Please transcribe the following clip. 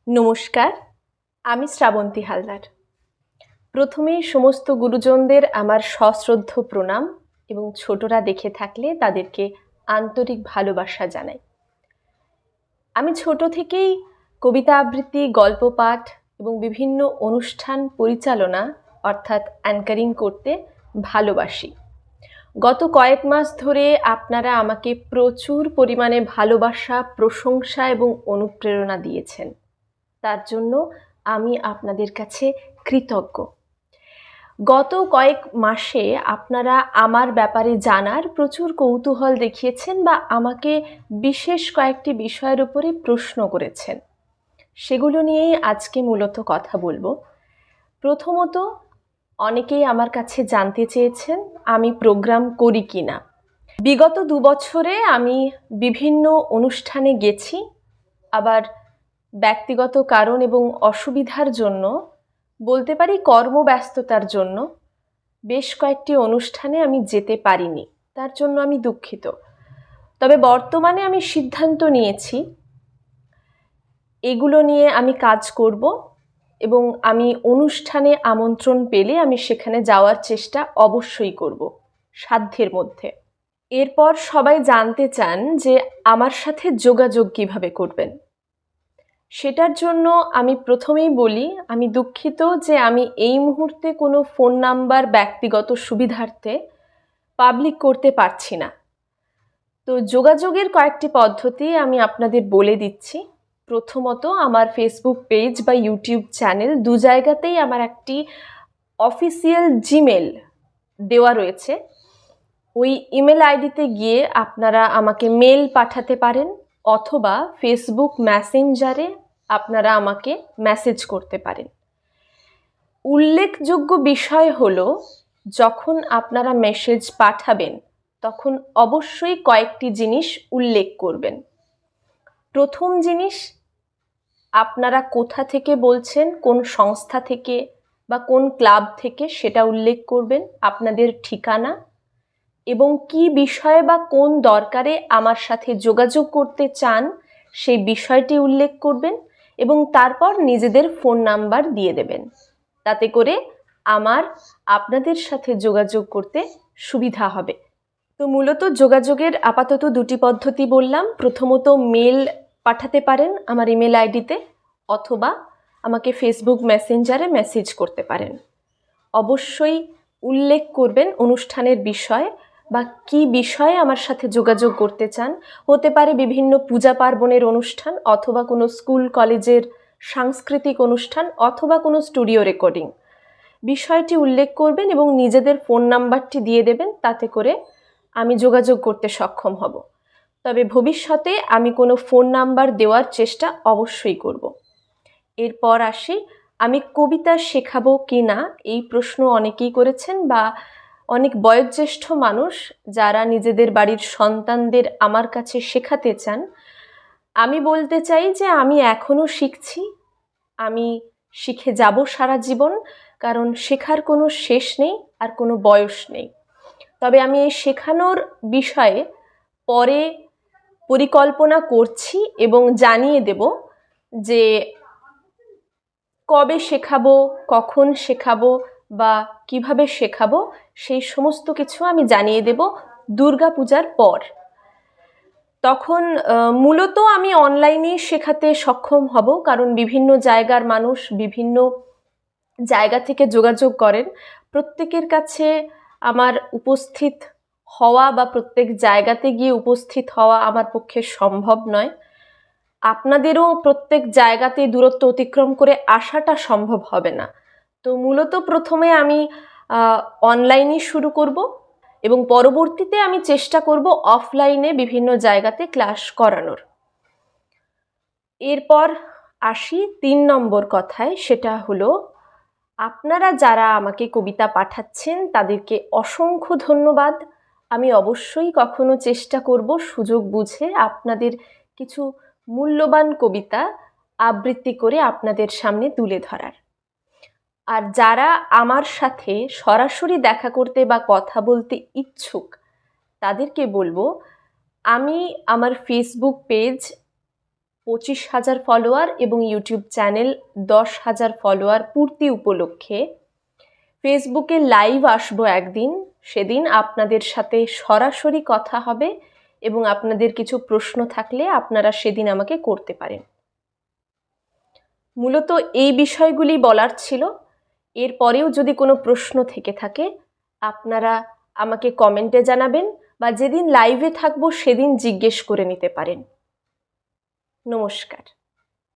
নমস্কার, আমি শ্রাবন্তী হালদার। প্রথমেই সমস্ত গুরুজনদের আমার সশ্রদ্ধ প্রণাম এবং ছোটরা দেখে থাকলে তাদেরকে আন্তরিক ভালোবাসা জানাই। আমি ছোট থেকেই কবিতা আবৃত্তি, গল্প পাঠ এবং বিভিন্ন অনুষ্ঠান পরিচালনা অর্থাৎ অ্যাঙ্কারিং করতে ভালোবাসি। গত কয়েক মাস ধরে আপনারা আমাকে প্রচুর পরিমাণে ভালোবাসা, প্রশংসা এবং অনুপ্রেরণা দিয়েছেন। তার জন্য আমি আপনাদের কাছে কৃতজ্ঞ। গত কয়েক মাসে আপনারা আমার ব্যাপারে জানার প্রচুর কৌতূহল দেখিয়েছেন বা আমাকে বিশেষ কয়েকটি বিষয়ের উপরে প্রশ্ন করেছেন। সেগুলো নিয়েই আজকে মূলত কথা বলবো। প্রথমত, অনেকেই আমার কাছে জানতে চেয়েছেন আমি প্রোগ্রাম করি কিনা। বিগত 2 বছরে আমি বিভিন্ন অনুষ্ঠানে গেছি, আবার ব্যক্তিগত কারণ এবং অসুবিধার জন্য, বলতে পারি কর্মব্যস্ততার জন্য, বেশ কয়েকটি অনুষ্ঠানে আমি যেতে পারিনি। তার জন্য আমি দুঃখিত। তবে বর্তমানে আমি সিদ্ধান্ত নিয়েছি এগুলো নিয়ে আমি কাজ করব এবং আমি অনুষ্ঠানে আমন্ত্রণ পেলে আমি সেখানে যাওয়ার চেষ্টা অবশ্যই করব, সাধ্যের মধ্যে। এরপর সবাই জানতে চান যে আমার সাথে যোগাযোগ কিভাবে করবেন। সেটার জন্য আমি প্রথমেই বলি, আমি দুঃখিত যে আমি এই মুহূর্তে কোনো ফোন নাম্বার ব্যক্তিগত সুবিধার্থে পাবলিক করতে পারছি না। তো যোগাযোগের কয়েকটি পদ্ধতি আমি আপনাদের বলে দিচ্ছি। প্রথমত, আমার ফেসবুক পেজ বা ইউটিউব চ্যানেল, 2 জায়গাতেই আমার একটি অফিসিয়াল জিমেল দেওয়া রয়েছে। ওই ইমেল আইডিতে গিয়ে আপনারা আমাকে মেল পাঠাতে পারেন অথবা ফেসবুক মেসেঞ্জারে আপনারা আমাকে মেসেজ করতে পারেন। উল্লেখযোগ্য বিষয় হলো, যখন আপনারা মেসেজ পাঠাবেন তখন অবশ্যই কয়েকটি জিনিস উল্লেখ করবেন। প্রথম জিনিস, আপনারা কোথা থেকে বলছেন, কোন সংস্থা থেকে বা কোন ক্লাব থেকে সেটা উল্লেখ করবেন, আপনাদের ঠিকানা এবং কি বিষয়ে বা কোন দরকারে আমার সাথে যোগাযোগ করতে চান সেই বিষয়টি উল্লেখ করবেন এবং তারপর নিজেদের ফোন নাম্বার দিয়ে দেবেন। তাতে করে আমার আপনাদের সাথে যোগাযোগ করতে সুবিধা হবে। তো মূলত যোগাযোগের আপাতত 2টি পদ্ধতি বললাম। প্রথমত, মেল পাঠাতে পারেন আমার ইমেল আইডিতে অথবা আমাকে ফেসবুক মেসেঞ্জারে মেসেজ করতে পারেন। অবশ্যই উল্লেখ করবেন অনুষ্ঠানের বিষয় বা কি বিষয়ে আমার সাথে যোগাযোগ করতে চান। হতে পারে বিভিন্ন পূজা পার্বণের অনুষ্ঠান অথবা কোনো স্কুল কলেজের সাংস্কৃতিক অনুষ্ঠান অথবা কোনো স্টুডিও রেকর্ডিং। বিষয়টি উল্লেখ করবেন এবং নিজেদের ফোন নাম্বারটি দিয়ে দেবেন, তাতে করে আমি যোগাযোগ করতে সক্ষম হব। তবে ভবিষ্যতে আমি কোনো ফোন নাম্বার দেওয়ার চেষ্টা অবশ্যই করব। এরপর আসি, আমি কবিতা শেখাবো কি না, এই প্রশ্ন অনেকেই করেছেন বা অনেক বয়োজ্যেষ্ঠ মানুষ যারা নিজেদের বাড়ির সন্তানদের আমার কাছে শেখাতে চান। আমি বলতে চাই যে আমি এখনও শিখছি, আমি শিখে যাব সারা জীবন, কারণ শেখার কোনো শেষ নেই আর কোনো বয়স নেই। তবে আমি এই শেখানোর বিষয়ে পরে পরিকল্পনা করছি এবং জানিয়ে দেব যে কবে শেখাবো, কখন শেখাবো বা কিভাবে শেখাবো, সেই সমস্ত কিছু আমি জানিয়ে দেব দুর্গাপূজার পর। তখন মূলত আমি অনলাইনেই শেখাতে সক্ষম হব, কারণ বিভিন্ন জায়গার মানুষ বিভিন্ন জায়গা থেকে যোগাযোগ করেন। প্রত্যেকের কাছে আমার উপস্থিত হওয়া বা প্রত্যেক জায়গাতে গিয়ে উপস্থিত হওয়া আমার পক্ষে সম্ভব নয়। আপনাদেরও প্রত্যেক জায়গাতে দূরত্ব অতিক্রম করে আসাটা সম্ভব হবে না। তো মূলত প্রথমে আমি অনলাইনে শুরু করব এবং পরবর্তীতে আমি চেষ্টা করব অফলাইনে বিভিন্ন জায়গাতে ক্লাস করানোর। এরপর আসি 3 নম্বর কথায়, সেটা হলো আপনারা যারা আমাকে কবিতা পাঠাচ্ছেন তাদেরকে অসংখ্য ধন্যবাদ। আমি অবশ্যই কখনো চেষ্টা করব সুযোগ বুঝে আপনাদের কিছু মূল্যবান কবিতা আবৃত্তি করে আপনাদের সামনে তুলে ধরার। আর যারা আমার সাথে সরাসরি দেখা করতে বা কথা বলতে ইচ্ছুক তাদেরকে বলবো, আমি আমার ফেসবুক পেজ 25,000 ফলোয়ার এবং ইউটিউব চ্যানেল 10,000 ফলোয়ার পূর্তি উপলক্ষে ফেসবুকে লাইভ আসবো একদিন। সেদিন আপনাদের সাথে সরাসরি কথা হবে এবং আপনাদের কিছু প্রশ্ন থাকলে আপনারা সেদিন আমাকে করতে পারেন। মূলত এই বিষয়গুলি বলার ছিল। এরপরেও যদি কোনো প্রশ্ন থেকে থাকে আপনারা আমাকে কমেন্টে জানাবেন বা যেদিন লাইভে থাকবো সেদিন জিজ্ঞেস করে নিতে পারেন। নমস্কার।